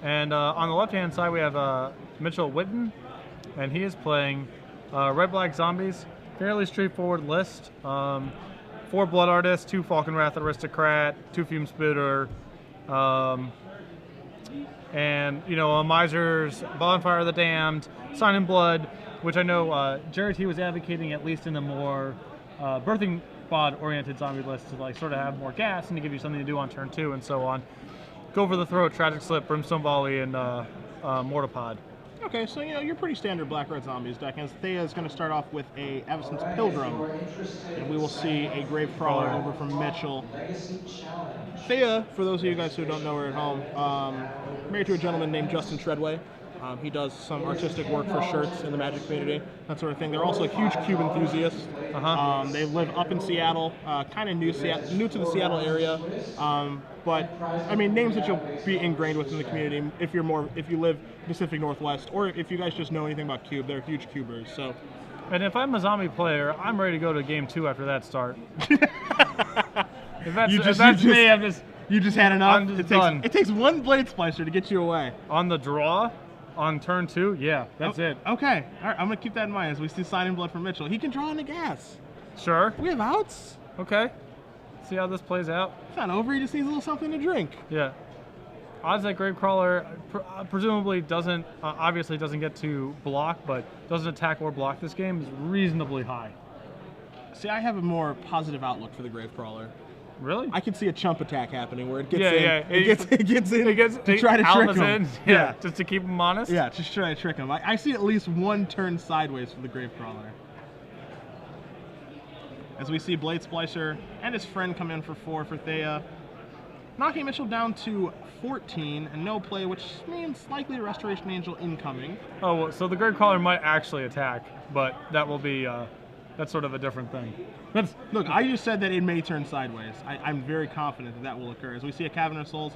And on the left-hand side, we have Mitchell Whitten, and he is playing Red-Black Zombies. Fairly straightforward list. 4 Blood Artists, 2 Falcon Wrath Aristocrat, 2 Fume Spitter, and a Miser's Bonfire of the Damned, Sign in Blood, which I know Jared T was advocating at least in a more birthing pod-oriented zombie list to sort of have more gas and to give you something to do on turn 2 and so on. Go for the Throat, Tragic Slip, Brimstone Volley, and Mortipod. Okay, so you're pretty standard Black-Red Zombies deck, and Thea is going to start off with a Avacyn's Pilgrim, and we will see a Gravecrawler over from Mitchell. Thea, for those of you guys who don't know her at home, married to a gentleman named Justin Treadway. He does some artistic work for shirts in the Magic community, that sort of thing. They're also a huge cube enthusiast. They live up in Seattle, kind of new to the Seattle area. But I mean, names that you'll be ingrained with in the community if you live Pacific Northwest, or if you guys just know anything about Cube. They're huge cubers. So, and if I'm a zombie player, I'm ready to go to game 2 after that start. if that's me, I'm just. You just had enough. I'm just done. It takes one Blade Splicer to get you away. On the draw, on turn 2, yeah, that's it. Okay, all right. I'm gonna keep that in mind as we see Sign in Blood from Mitchell. He can draw into gas. Sure. We have outs. Okay. See how this plays out. It's not over. He just needs a little something to drink. Yeah. Odds that Gravecrawler presumably doesn't, obviously doesn't get to block, but doesn't attack or block this game is reasonably high. See, I have a more positive outlook for the Gravecrawler. Really? I can see a chump attack happening where it gets it gets in to try to trick him. Yeah, just to keep him honest. Yeah, just try to trick him. I see at least one turn sideways for the Gravecrawler. As we see Blade Splicer and his friend come in for 4 for Thea, knocking Mitchell down to 14 and no play, which means likely a Restoration Angel incoming. Oh, well, so the Gravecrawler might actually attack, but that will be that's sort of a different thing. Look, I just said that it may turn sideways. I'm very confident that will occur. As we see a Cavern of Souls,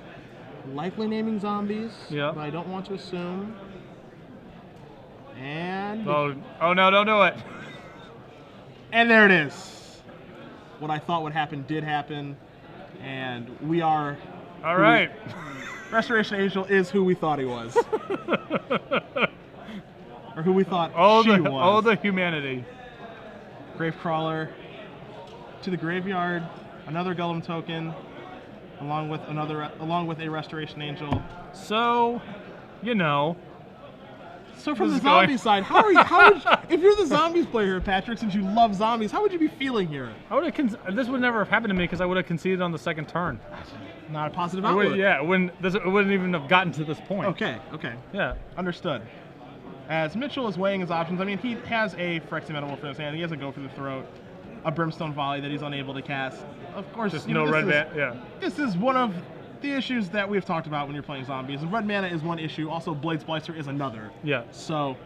likely naming zombies, but I don't want to assume. And oh no, don't do it. And there it is. What I thought would happen did happen, and we are... All right. Restoration Angel is who we thought he was. Or who we thought she was. Oh, the humanity. Gravecrawler to the graveyard, another Golem token, along with a Restoration Angel. So, So from the zombie side, if you're the zombies player here, Patrick, since you love zombies, how would you be feeling here? This would never have happened to me because I would have conceded on the second turn. Not a positive outlook. It wouldn't even have gotten to this point. Okay. Yeah. Understood. As Mitchell is weighing his options, I mean, he has a Phyrexian Metamorph in his hand. He has a Go for the Throat, a Brimstone Volley that he's unable to cast. Of course, just no red mana. Yeah. This is one of the issues that we've talked about when you're playing zombies. Red mana is one issue. Also, Blade Splicer is another. Yeah. So,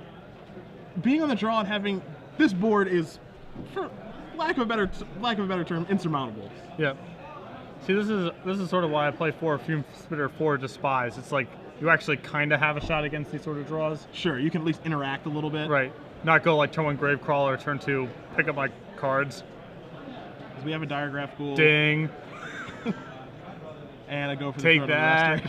being on the draw and having this board is, for lack of a better term, insurmountable. Yeah. See, this is sort of why I play 4 Fume Spitter, 4 Despise. It's like you actually kind of have a shot against these sort of draws. Sure, you can at least interact a little bit. Right. Not go like turn 1 Gravecrawler, turn 2 pick up my cards. Because we have a Diregraph Ghoul. Ding. And I go for the Take that.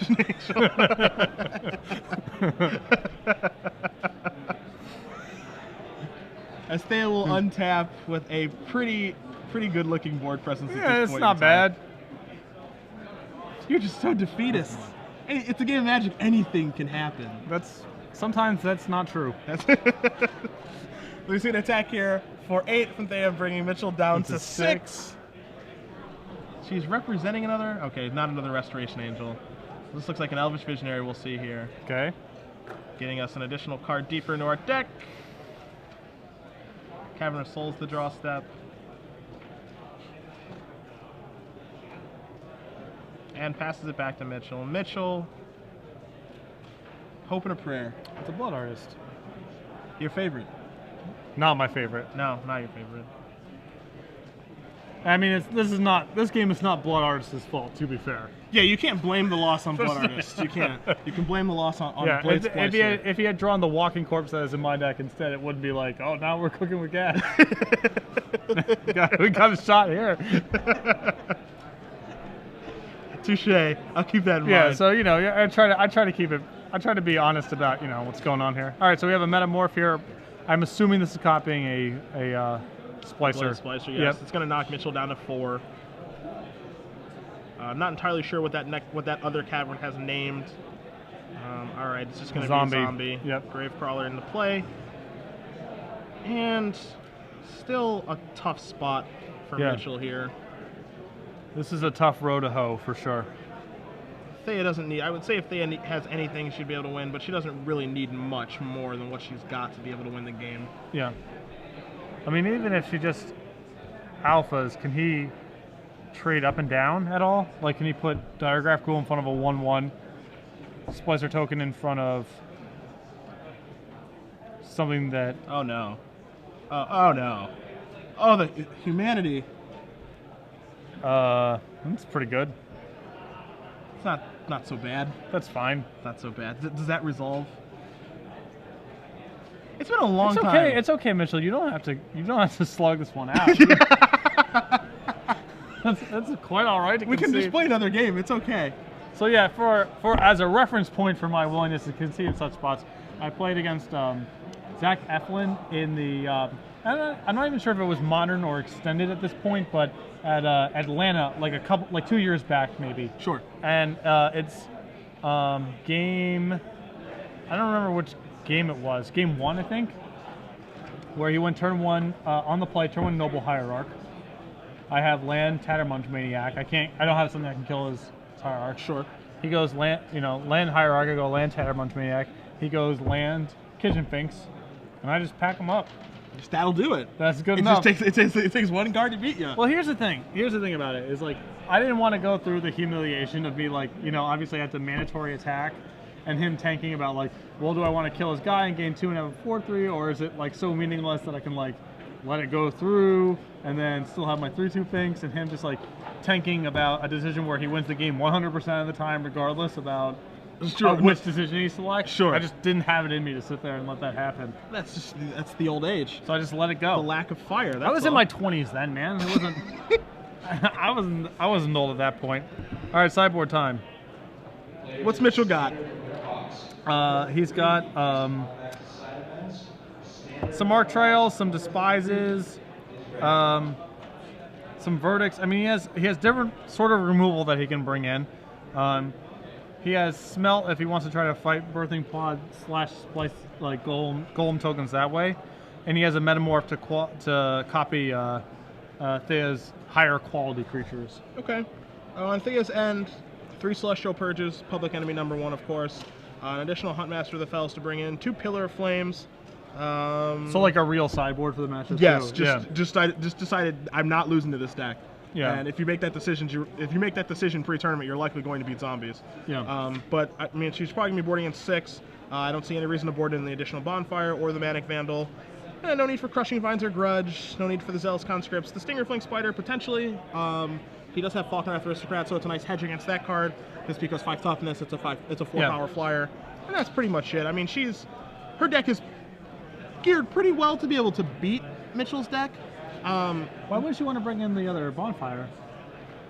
As Thea will untap with a pretty good-looking board presence. Yeah, at this it's point not bad. You're just so defeatist. It's a game of Magic. Anything can happen. Sometimes that's not true. We see an attack here for 8 from Thea, bringing Mitchell down to 6. She's representing another. Okay, not another Restoration Angel. This looks like an Elvish Visionary we'll see here. Okay. Getting us an additional card deeper into our deck. Cavern of Souls, the draw step. And passes it back to Mitchell. Mitchell, hope and a prayer. It's a Blood Artist. Your favorite? Not my favorite. No, not your favorite. I mean, this game is not Blood Artist's fault, to be fair. Yeah, you can't blame the loss on Blood Artist. You can't. You can blame the loss on Blade Splicer. If he had drawn the Walking Corpse that is in my deck instead, it wouldn't be like, oh, now we're cooking with gas. We got a shot here. Touche. I'll keep that in mind. Yeah, so I try to keep it I try to be honest about what's going on here. All right, so we have a metamorph here. I'm assuming this is copying a splicer. Splicer, yes. Yep. It's going to knock Mitchell down to 4. I'm not entirely sure what that other cavern has named. All right, it's just going to be a zombie. Yep. Gravecrawler into play. And still a tough spot for Mitchell here. This is a tough row to hoe for sure. Thea doesn't need, I would say if Thea has anything, she'd be able to win, but she doesn't really need much more than what she's got to be able to win the game. Yeah. I mean, even if she just alphas, can he trade up and down at all? Like, can he put Diagraph Ghoul in front of a 1/1, Splicer token in front of something that... Oh, no. Oh, no. Oh, the humanity. That's pretty good. It's not so bad. That's fine. Not so bad. Does that resolve? It's been a long time. Okay. It's okay, Mitchell. You don't have to slug this one out. that's quite all right. We can just play another game. It's okay. So yeah, for as a reference point for my willingness to concede in such spots, I played against Zach Eflin in the. I'm not even sure if it was modern or extended at this point, but at Atlanta, like 2 years back maybe. Sure. And it's game. I don't remember which game it was. Game 1, I think, where he went turn 1 on the play, turn 1 Noble Hierarch. I have land Tattermunch Maniac. I don't have something that can kill his Hierarch. Sure. He goes land Hierarch. I go land Tattermunch Maniac. He goes land Kitchen Finks, and I just pack him up. That'll do it. That's good enough. It takes one card to beat you. Well, here's the thing. Here's the thing about it is, like, I didn't want to go through the humiliation of me, like, obviously I had to mandatory attack, and him tanking about, like, well, do I want to kill his guy in game 2 and have a 4/3, or is it, like, so meaningless that I can, like, let it go through and then still have my 3/2 Finks, and him just, like, tanking about a decision where he wins the game 100% of the time regardless about which decision he selects. Sure. I just didn't have it in me to sit there and let that happen. That's the old age. So I just let it go. The lack of fire. I was in my 20s then, man. It wasn't. I wasn't old at that point. All right, sideboard time. What's Mitchell got? He's got some Mark Trails, some Despises, some Verdicts. I mean, he has different sort of removal that he can bring in. He has Smelt if he wants to try to fight Birthing Pod / Splice, like Golem tokens that way, and he has a Metamorph to copy Thea's higher quality creatures. Okay. On Thea's end, 3 Celestial Purges, Public Enemy #1, of course. An additional Huntmaster of the Fells to bring in, 2 Pillar of Flames. So like a real sideboard for the matchup. Yes, too. just decided I'm not losing to this deck. Yeah. And if you make that decision pre-tournament, you're likely going to beat zombies. Yeah. But I mean, she's probably gonna be boarding in 6. I don't see any reason to board in the additional Bonfire or the Manic Vandal. No need for Crushing Vines or Grudge. No need for the Zealous Conscripts. The Stinger Fling Spider potentially. He does have Falconwrath Aristocrat, so it's a nice hedge against that card. Just because 5 toughness, it's a 4 power flyer, and that's pretty much it. I mean, her deck is geared pretty well to be able to beat Mitchell's deck. Why wouldn't you want to bring in the other Bonfire?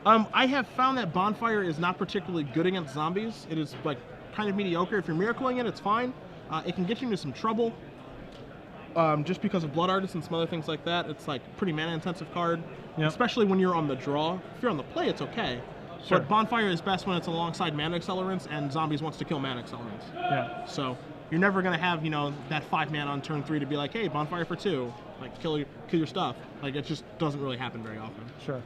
I have found that Bonfire is not particularly good against zombies. It is like kind of mediocre. If you're miracling it, it's fine. It can get you into some trouble. Just because of Blood Artist and some other things like that. It's like pretty mana intensive card, especially when you're on the draw. If you're on the play, it's okay. Sure. But Bonfire is best when it's alongside Mana Accelerants, and Zombies wants to kill Mana Accelerants. Yeah. So you're never gonna have that 5 mana on turn 3 to be like, hey, Bonfire for 2, like kill your stuff. Like it just doesn't really happen very often. Sure.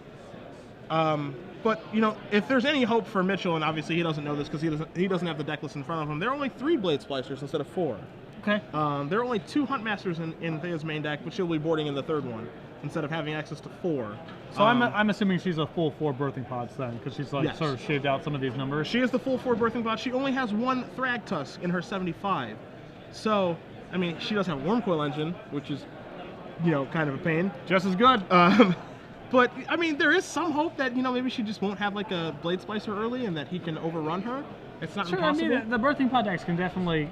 But if there's any hope for Mitchell, and obviously he doesn't know this because he doesn't have the deck list in front of him. There are only 3 Blade Splicers instead of 4. Okay. There are only 2 Huntmasters in Thea's main deck, but she'll be boarding in the 3rd one instead of having access to 4. So I'm assuming she's a full 4 Birthing Pods then, because she's like sort of shaved out some of these numbers. She is the full 4 Birthing Pod. She only has 1 Thragtusk in her 75. So, I mean, she does have Wormcoil Engine, which is, kind of a pain. Just as good. But, I mean, there is some hope that, maybe she just won't have, like, a Blade Splicer early and that he can overrun her. It's not impossible. I mean, the Birthing Pod decks can definitely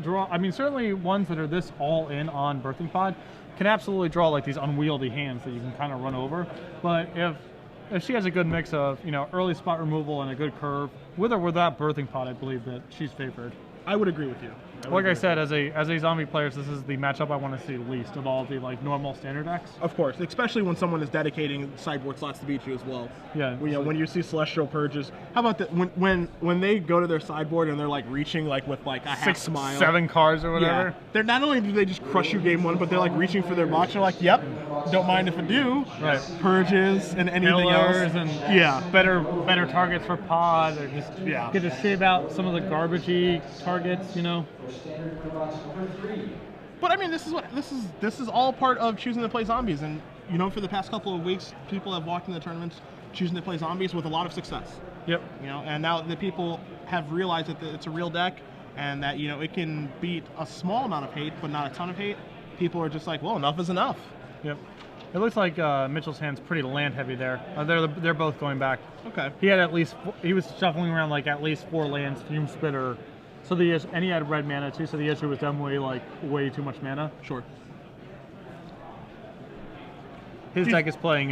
draw. I mean, certainly ones that are this all in on Birthing Pod can absolutely draw, like, these unwieldy hands that you can kind of run over. But if she has a good mix of, early spot removal and a good curve, with or without Birthing Pod, I believe that she's favored. I would agree with you. Like I said, as a zombie player, this is the matchup I want to see least of all the like normal standard decks. Of course, especially when someone is dedicating sideboard slots to beat you as well. Yeah. When you see Celestial Purges, how about that? When they go to their sideboard and they're like reaching like with like a half smile, 7 cards or whatever. Yeah. They're not only do they just crush you game 1, but they're like reaching for their box. They're like, yep, don't mind if I do. Right. Purges and anything else. And yeah, better targets for pod, or just get to shave out some of the garbagey targets, you know. But I mean, this is all part of choosing to play zombies, and you know, for the past couple of weeks, people have walked in the tournaments choosing to play zombies with a lot of success. Yep. You know, and now the people have realized that it's a real deck, and that you know it can beat a small amount of hate, but not a ton of hate. People are just like, well, enough is enough. Yep. It looks like Mitchell's hand's pretty land heavy there. They're both going back. Okay. He was shuffling around like at least 4 lands, Fume Spitter. So and he had red mana too. So the issue was definitely way too much mana. Sure. His deck is playing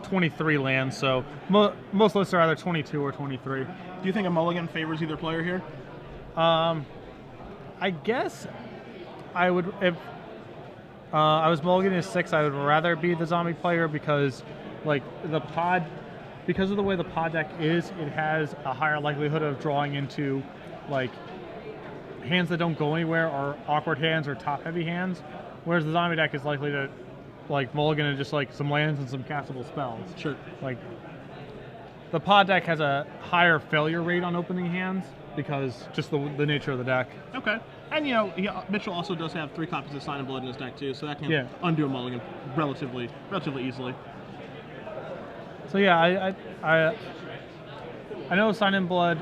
23 lands, so most lists are either 22 or 23. Do you think a mulligan favors either player here? I guess I would, if I was mulliganing to 6, I would rather be the zombie player because, like, because of the way the pod deck is, it has a higher likelihood of drawing into, like, hands that don't go anywhere or awkward hands or top-heavy hands, whereas the zombie deck is likely to, like, mulligan and just, like, some lands and some castable spells. Sure. Like, the pod deck has a higher failure rate on opening hands because just the nature of the deck. Okay. And, you know, Mitchell also does have 3 copies of Sign and Blood in his deck, too, so that can undo a mulligan relatively easily. So, yeah, I know Sign and Blood...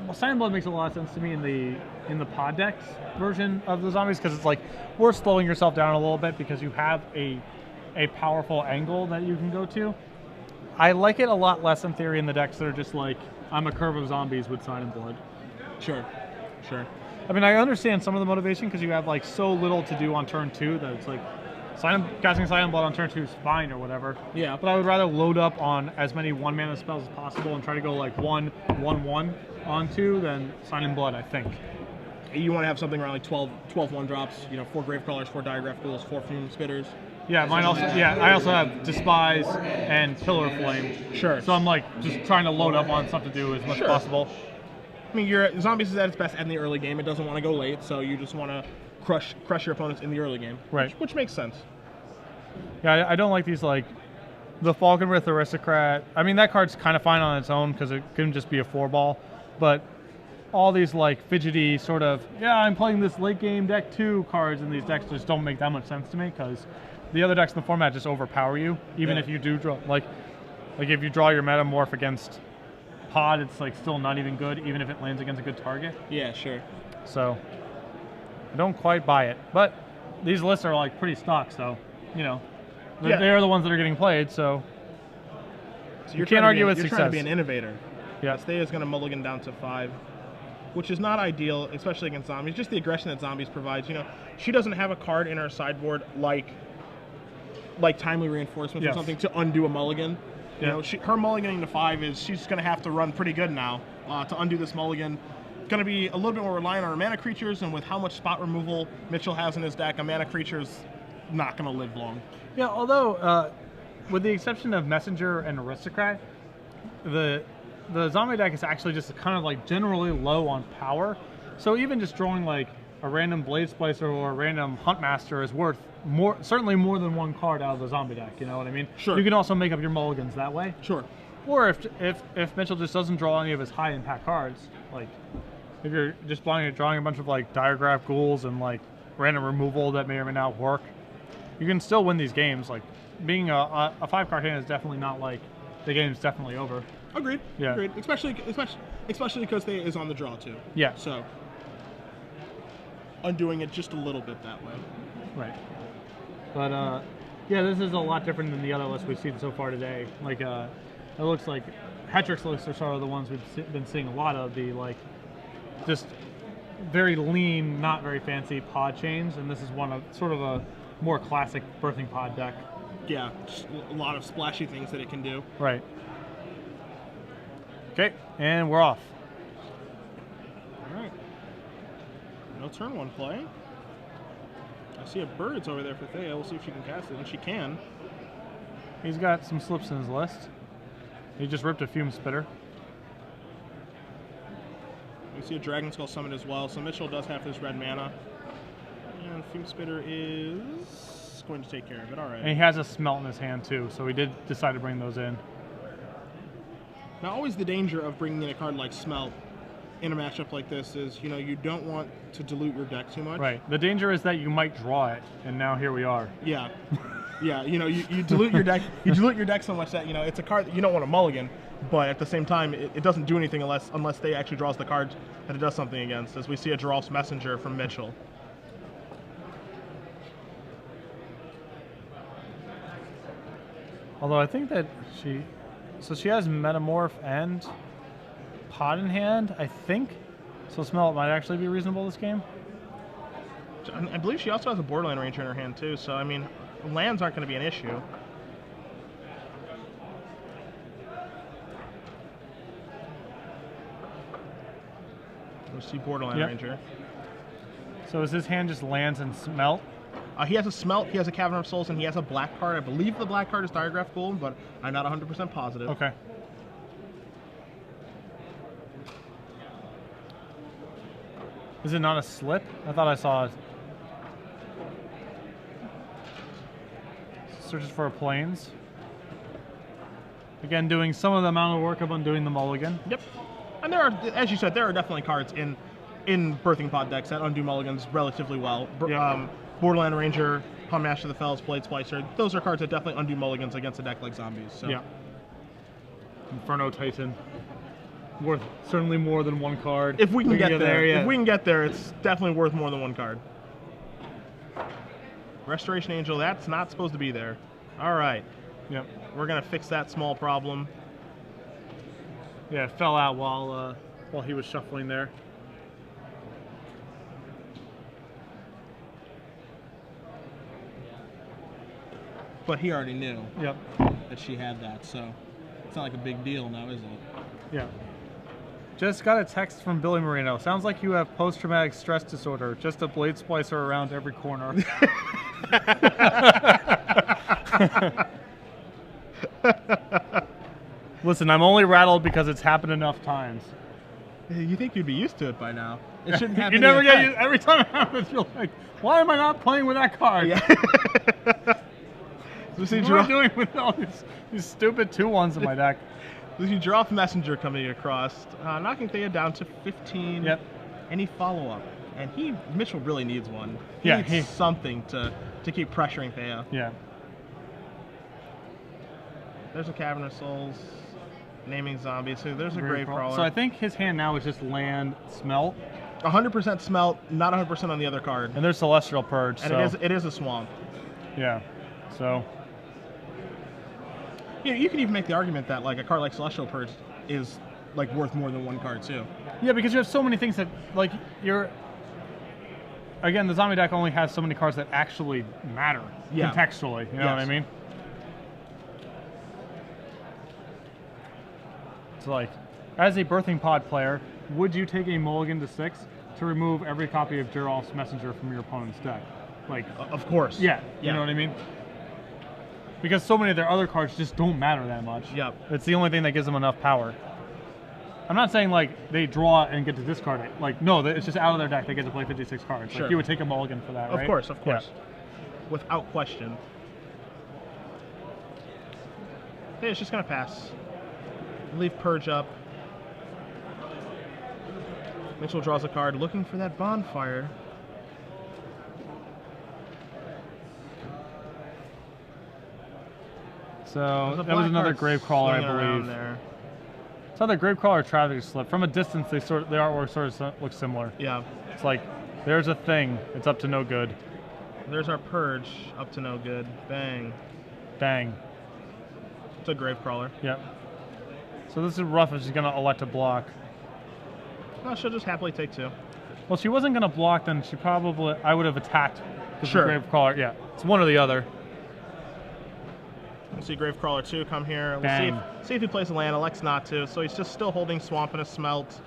Well, Sign and Blood makes a lot of sense to me in the pod decks version of the zombies, because it's like we're slowing yourself down a little bit because you have a powerful angle that you can go to. I like it a lot less in theory in the decks that are just like, I'm a curve of zombies with Sign and Blood. Sure. I mean, I understand some of the motivation because you have like so little to do on turn 2 that it's like casting Sign and Blood on turn 2 is fine or whatever. Yeah. But I would rather load up on as many 1-mana spells as possible and try to go like 1/1/1 on 2 than Sign and Blood, I think. You want to have something around like 12 1-drops, you know, 4 Gravecrawlers, 4 Diagraph Ghouls, 4 Fume Spitters. Yeah, mine also. Yeah, I also have Despise and Pillar Flame. Sure. So I'm like just trying to load up on stuff to do as much as possible. I mean, your zombies is at its best in the early game. It doesn't want to go late, so you just want to crush your opponents in the early game. Right. Which makes sense. Yeah, I don't like these, like the Falconwraith Aristocrat. I mean, that card's kind of fine on its own because it can just be a 4-ball, but all these like fidgety sort of, I'm playing this late game deck 2 cards, and these decks just don't make that much sense to me because the other decks in the format just overpower you, even if you do draw, like if you draw your Metamorph against pod, it's like still not even good, even if it lands against a good target. Yeah, sure. So I don't quite buy it, but these lists are like pretty stock, so you know they're the ones that are getting played. So you can't argue with success. You're trying to be an innovator. Yeah. Thea is going to mulligan down to 5, which is not ideal, especially against zombies. Just the aggression that zombies provides. You know, she doesn't have a card in her sideboard like timely reinforcements or something to undo a mulligan. You know, her mulliganing to 5 is she's going to have to run pretty good now to undo this mulligan. Going to be a little bit more reliant on her mana creatures, and with how much spot removal Mitchell has in his deck, a mana creature's not going to live long. Yeah, although with the exception of Messenger and Aristocrat, the zombie deck is actually just kind of like generally low on power. So even just drawing like a random Blade Splicer or a random Huntmaster is worth certainly more than 1 card out of the zombie deck. You know what I mean? Sure. You can also make up your mulligans that way. Sure. Or if Mitchell just doesn't draw any of his high impact cards, like if you're just drawing a bunch of like Diagraph Ghouls and like random removal that may or may not work, you can still win these games. Like being a 5-card hand is definitely not like the game's definitely over. Agreed. Yeah. Agreed. Especially because Thea is on the draw too. Yeah. So undoing it just a little bit that way. Right. But yeah, this is a lot different than the other lists we've seen so far today. Like it looks like Hetrix lists are sort of the ones we've been seeing a lot of, the like just very lean, not very fancy pod chains, and this is one of sort of a more classic birthing pod deck. Yeah, just a lot of splashy things that it can do. Right. Okay, and we're off. All right. No turn 1 play. I see a Birds over there for Thea. We'll see if she can cast it, and she can. He's got some slips in his list. He just ripped a Fume Spitter. We see a Dragon Skull summon as well, so Mitchell does have his red mana. And Fume Spitter is going to take care of it, alright. And he has a Smelt in his hand too, so he did decide to bring those in. Now, always the danger of bringing in a card like Smelt in a matchup like this is, you know, you don't want to dilute your deck too much. Right. The danger is that you might draw it, and now here we are. Yeah. Yeah, you know, you dilute your deck. You dilute your deck so much that, you know, it's a card that you don't want to mulligan, but at the same time, it doesn't do anything unless they actually draws the card that it does something against. As we see a Geralf's Messenger from Mitchell. Although I think that she has Metamorph and Pod in hand, I think. So Smelt might actually be reasonable this game. I believe she also has a Borderland Ranger in her hand too, so I mean, lands aren't going to be an issue. We see Borderland Ranger. So is his hand just lands and Smelt? He has a Smelt, he has a Cavern of Souls, and he has a black card. I believe the black card is Diagraph Gold, but I'm not 100% positive. Okay. Is it not a slip? I thought I saw it. Searches for a Plains. Again, doing some of the amount of work of undoing the mulligan. Yep. And there are, as you said, there are definitely cards in Birthing Pod decks that undo mulligans relatively well. Borderland Ranger, Palm Master of the Fells, Blade Splicer, those are cards that definitely undo mulligans against a deck like Zombies. So. Yeah. Inferno Titan. Worth certainly more than one card. If we can get there, yeah. if we can get there, it's definitely worth more than one card. Restoration Angel, that's not supposed to be there. All right. Yep. We're gonna fix that small problem. Yeah, it fell out while he was shuffling there. But he already knew Yep. that she had that, so it's not like a big deal now, is it? Yeah. Just got a text from Billy Marino. Sounds like you have post-traumatic stress disorder. Just a blade splicer around every corner. Listen, I'm only rattled because it's happened enough times. You think you'd be used to it by now? It shouldn't happen. You never get used. Every time it happens, you're like, "Why am I not playing with that card?" Yeah. What am I doing with all these stupid 2-1s in my deck? You draw off Messenger coming across, knocking Thea down to 15. Yep. Any follow-up, and Mitchell really needs one. He Yeah, needs something to keep pressuring Thea. Yeah. There's a Cavern of Souls, naming Zombies. So there's a Gravecrawler. So I think his hand now is just land, Smelt, 100% Smelt, not 100% on the other card. and there's Celestial Purge. And so. it is a swamp. Yeah. So. You could even make the argument that like a card like Celestial Purge is like worth more than one card too. Yeah, because you have so many things that like again, the zombie deck only has so many cards that actually matter contextually. You know what I mean? It's like, as a Birthing Pod player, would you take a mulligan to 6 to remove every copy of Geralf's Messenger from your opponent's deck? Like, of course. Yeah. You know what I mean? Because so many of their other cards just don't matter that much. Yep. It's the only thing that gives them enough power. I'm not saying like they draw and get to discard it. Like, no, it's just out of their deck they get to play 56 cards. Sure. Like, you would take a mulligan for that, right? Of course. Yeah. Without question. Hey, it's just gonna pass. Leave Purge up. Mitchell draws a card looking for that bonfire. So that was another Gravecrawler, I believe. It's either Gravecrawler or Traffic Slip. From a distance, the artwork sort of looks similar. Yeah. It's like, there's a thing. It's up to no good. There's our Purge, up to no good. Bang. Bang. It's a Gravecrawler. Yep. So this is rough if she's going to elect to block. No, she'll just happily take 2. Well, she wasn't going to block, then I would have attacked with Sure. the Gravecrawler. Yeah, it's one or the other. We'll see Gravecrawler 2 come here. We'll Bang. see if he plays a land. Elects not to, so he's just still holding Swamp and a Smelt.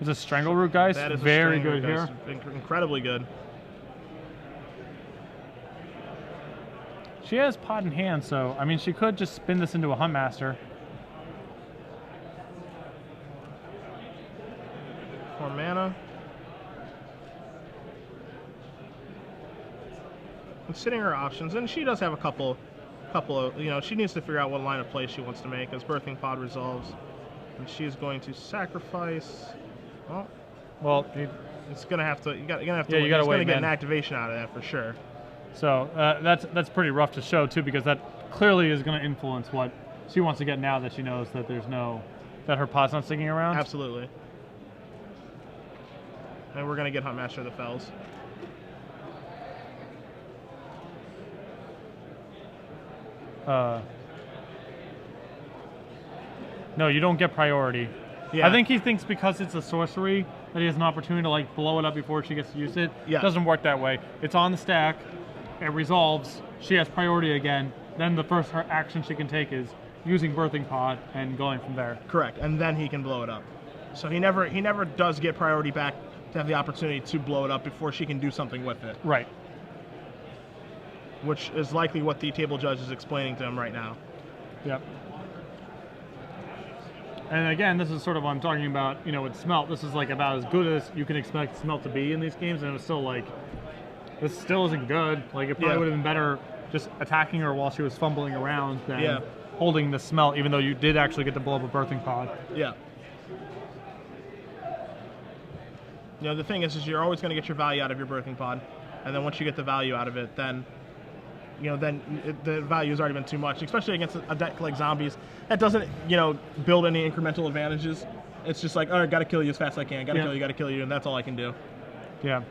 It's a Strangle Root, guys. That is very good here. Incredibly good. She has Pod in hand, so I mean, she could just spin this into a Huntmaster. 4 mana. Considering her options, and she does have a couple of, you know, she needs to figure out what line of play she wants to make as Birthing Pod resolves, and she's going to sacrifice. Well, it's gonna have to. You're gonna have to. Yeah, you gotta wait, gonna get man. an activation out of that for sure. So that's pretty rough to show too, because that clearly is going to influence what she wants to get now that she knows that that her pod's not sticking around. Absolutely. And we're gonna get Huntmaster of the Fells. No, you don't get priority. Yeah. I think he thinks because it's a sorcery that he has an opportunity to like blow it up before she gets to use it. Yeah. It doesn't work that way. It's on the stack. It resolves. She has priority again. Then the first action she can take is using Birthing Pod and going from there. Correct, and then he can blow it up. So he never does get priority back to have the opportunity to blow it up before she can do something with it. Right. Which is likely what the table judge is explaining to him right now. Yep. And again, this is sort of what I'm talking about, you know, with Smelt. This is like about as good as you can expect Smelt to be in these games, and it was still like, this still isn't good. Like, it probably would have been better just attacking her while she was fumbling around than holding the Smelt, even though you did actually get to blow up a Birthing Pod. Yeah. You know, the thing is you're always going to get your value out of your Birthing Pod, and then once you get the value out of it, then, you know, the value has already been too much, especially against a deck like Zombies that doesn't, you know, build any incremental advantages. It's just like, all right, gotta kill you as fast as I can, gotta kill you, and that's all I can do. Yeah.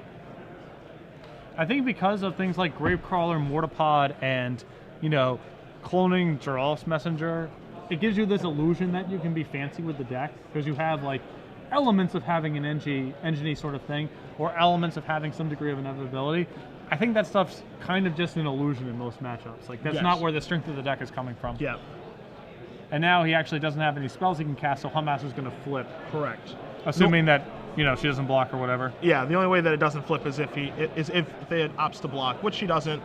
I think because of things like Gravecrawler, Mortipod, and, you know, cloning Jaral's Messenger, it gives you this illusion that you can be fancy with the deck, because you have, like, elements of having an NG sort of thing, or elements of having some degree of inevitability. I think that stuff's kind of just an illusion in most matchups. Like, that's not where the strength of the deck is coming from. Yeah. And now he actually doesn't have any spells he can cast, so Huntmaster's going to flip. Correct. Assuming that, you know, she doesn't block or whatever. Yeah, the only way that it doesn't flip is if they opts to block, which she doesn't.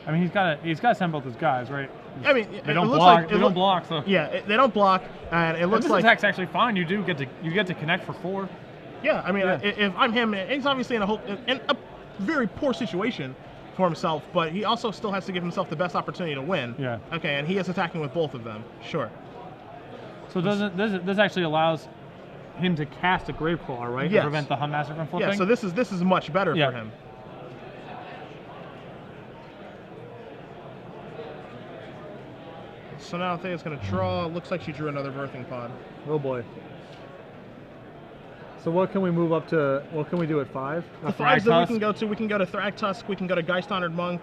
I mean, he's got to send both his guys, right? I mean, they don't block. They don't block. So yeah, they don't block, and it looks this like attack's actually fine. You get to connect for 4. Yeah, I mean, if I'm him, he's obviously in a very poor situation for himself, but he also still has to give himself the best opportunity to win. Yeah. Okay, and he is attacking with both of them. Sure. So this actually allows him to cast a Gravecrawler, right? Yes. To prevent the Huntmaster from flipping? Yeah, so this is much better for him. So now Thea's going to draw. Looks like she drew another Birthing Pod. Oh boy. So what can we move up to? What can we do at 5? The 5s that we can go to Thragtusk, we can go to Geist Honored Monk,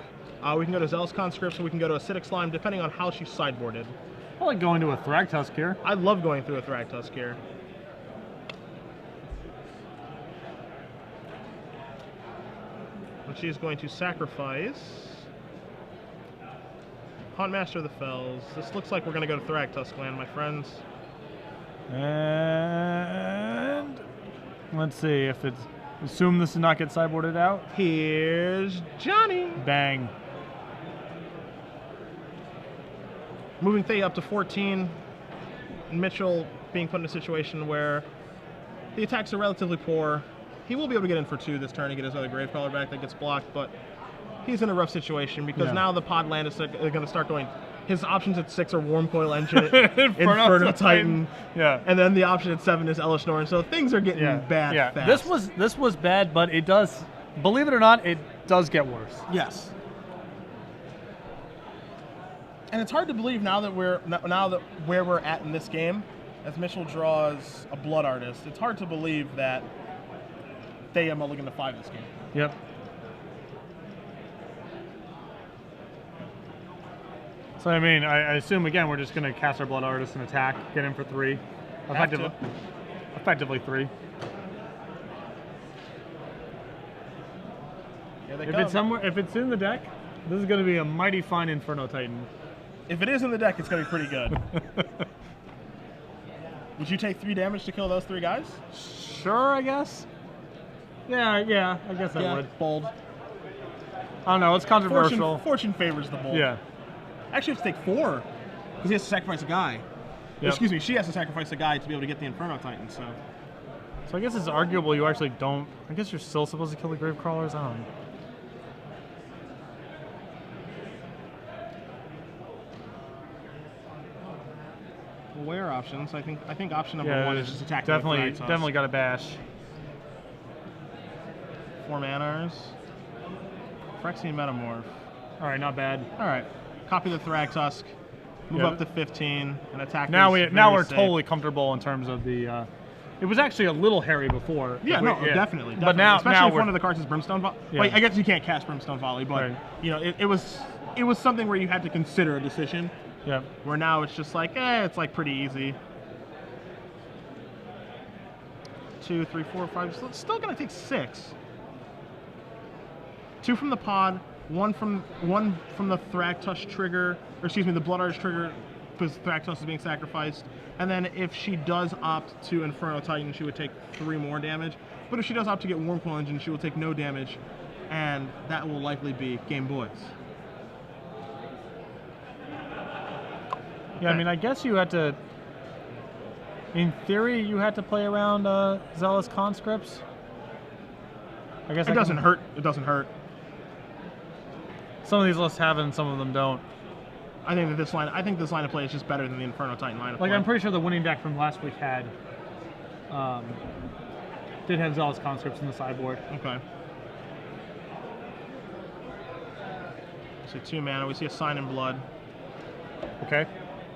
we can go to Zealous Conscript, so we can go to Acidic Slime, depending on how she's sideboarded. I like going to a Thragtusk here. I love going through a Thragtusk here. But she's going to sacrifice Huntmaster of the Fells. This looks like we're going to go to Thragtusk land, my friends. And let's see if it's. Assume this does not get sideboarded out. Here's Johnny. Bang. Moving Thea up to 14. And Mitchell being put in a situation where the attacks are relatively poor. He will be able to get in for 2 this turn and get his other Gravecrawler back that gets blocked, but he's in a rough situation because now the pod land is going to start going. His options at 6 are Wormcoil Engine, Inferno Titan, and then the option at 7 is Elish Norn. So things are getting bad fast. This was bad, but it does, believe it or not, it does get worse. Yes. And it's hard to believe now that where we're at in this game, as Mitchell draws a Blood Artist, it's hard to believe that Thea mulligan to 5 this game. Yep. So I mean, I assume again we're just going to cast our Blood Artist and attack, get him for 3, effectively 3. Here they if come. it's somewhere, if it's in the deck, this is going to be a mighty fine Inferno Titan. If it is in the deck, it's going to be pretty good. Would you take 3 damage to kill those 3 guys? Sure, I guess. Yeah, I guess I would. Bold. I don't know, it's controversial. Fortune favors the bold. Yeah. Actually, you have to take 4, because he has to sacrifice a guy. Yep. Excuse me, she has to sacrifice a guy to be able to get the Inferno Titan, so... So I guess it's arguable you actually don't... I guess you're still supposed to kill the Grave Crawlers? I don't know. Where options? I think option number 1 is just attacking definitely got a bash. 4 manars. Phyrexian Metamorph. Alright, not bad. Alright. Copy the Thragtusk. Move up to 15 and attack. Now we're totally comfortable in terms of the it was actually a little hairy before. Yeah, definitely. But now especially if one of the cards is Brimstone Volley. Yeah. Like, I guess you can't cast Brimstone Volley, but you know, it was something where you had to consider a decision. Yeah. Where now it's just like, it's like pretty easy. 2, 3, 4, 5. So it's still gonna take 6. 2 from the pod, 1 from the Thragtusk trigger, or excuse me, the Blood Arch trigger, because Thragtusk is being sacrificed. And then if she does opt to Inferno Titan, she would take 3 more damage. But if she does opt to get Wurmcoil Engine, she will take no damage, and that will likely be Game Boys. Yeah, I mean, I guess you had to... In theory, you had to play around Zealous Conscripts. I guess it doesn't hurt. It doesn't hurt. Some of these lists have it and some of them don't. I think this line of play is just better than the Inferno Titan line of play. Like, I'm pretty sure the winning deck from last week did have Zealous Conscripts in the sideboard. Okay. So 2 mana. We see a Sign in Blood. Okay.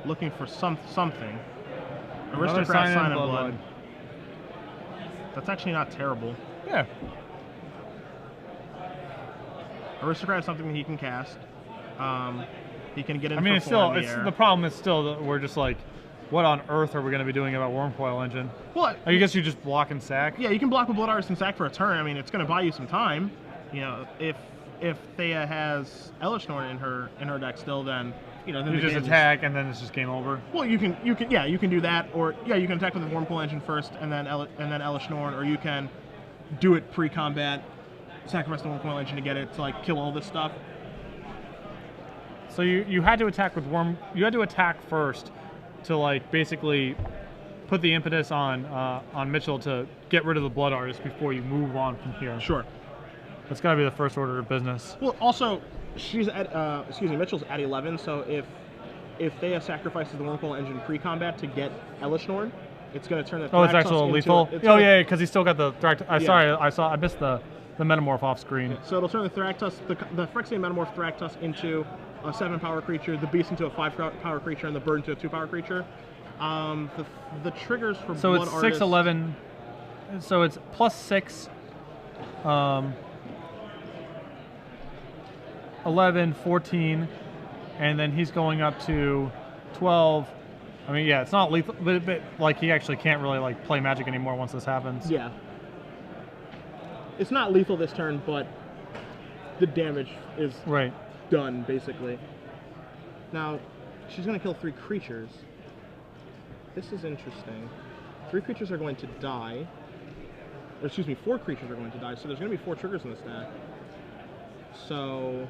Looking for something. Another Aristocrat Sign in Blood. That's actually not terrible. Yeah. Aristocrat is something that he can cast. He can get in. I mean, the problem is still that we're just like, what on earth are we going to be doing about Wurmcoil Engine? Well, I guess you just block and sack. Yeah, you can block with Blood Artist and sack for a turn. I mean, it's going to buy you some time. You know, if Thea has Elishnorn in her deck still, then then you just attack and then it's just game over. Well, you can do that, or you can attack with the Wurmcoil Engine first and then Elishnorn, or you can do it pre-combat, sacrifice the Wurmcoil Engine to get it to like kill all this stuff. So you had to attack with you had to attack first to like basically put the impetus on Mitchell to get rid of the Blood Artist before you move on from here. Sure. That's got to be the first order of business. Well, also she's at Mitchell's at 11, so if Thea sacrifices the Wurmcoil Engine pre-combat to get Elishnorn, it's going to turn the it's actually lethal. Because he's still got the Thragtusk. Sorry, I missed the Metamorph off screen. So it'll turn the Thragtusk, the Phyrexian Metamorph Thragtusk into a 7-power creature, the Beast into a 5-power creature, and the Bird into a 2-power creature. The triggers for so Blood it's Artist... 6, 11. So it's plus 6, 11, 14, and then he's going up to 12. I mean, yeah, it's not lethal, but like he actually can't really like play Magic anymore once this happens. Yeah. It's not lethal this turn, but the damage is done, basically. Now, she's going to kill 3 creatures. This is interesting. 3 creatures are going to die. Or, excuse me, 4 creatures are going to die, so there's going to be 4 triggers in this deck. So,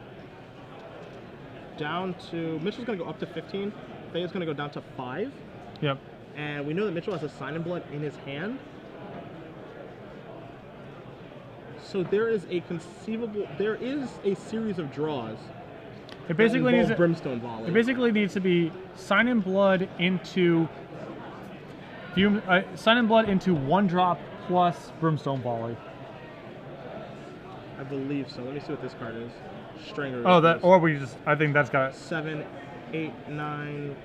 down to... Mitchell's going to go up to 15. Thea's going to go down to 5. Yep. And we know that Mitchell has a Sign in Blood in his hand. So there is a series of draws. It basically needs Brimstone Volley. It basically needs to be Sign in Blood into Sign in Blood into 1-drop plus Brimstone Volley. I believe so. Let me see what this card is. Stringer. Oh, I think that's got 7, 8, 9,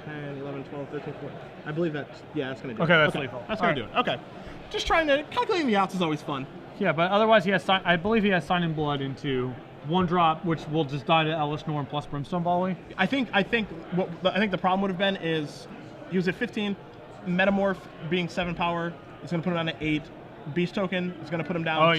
10, 11, 12, 13, 14. I believe that's going to do it. Okay, that's lethal. That's going to do it. Okay. Just trying to... Calculating the outs is always fun. Yeah, but otherwise I believe he has Sign in Blood into 1-drop, which will just die to Elishnorn plus Brimstone Volley. I think the problem would have been is he was at 15. Metamorph being 7 power is going to put him down to 8. Beast Token is going to put him down to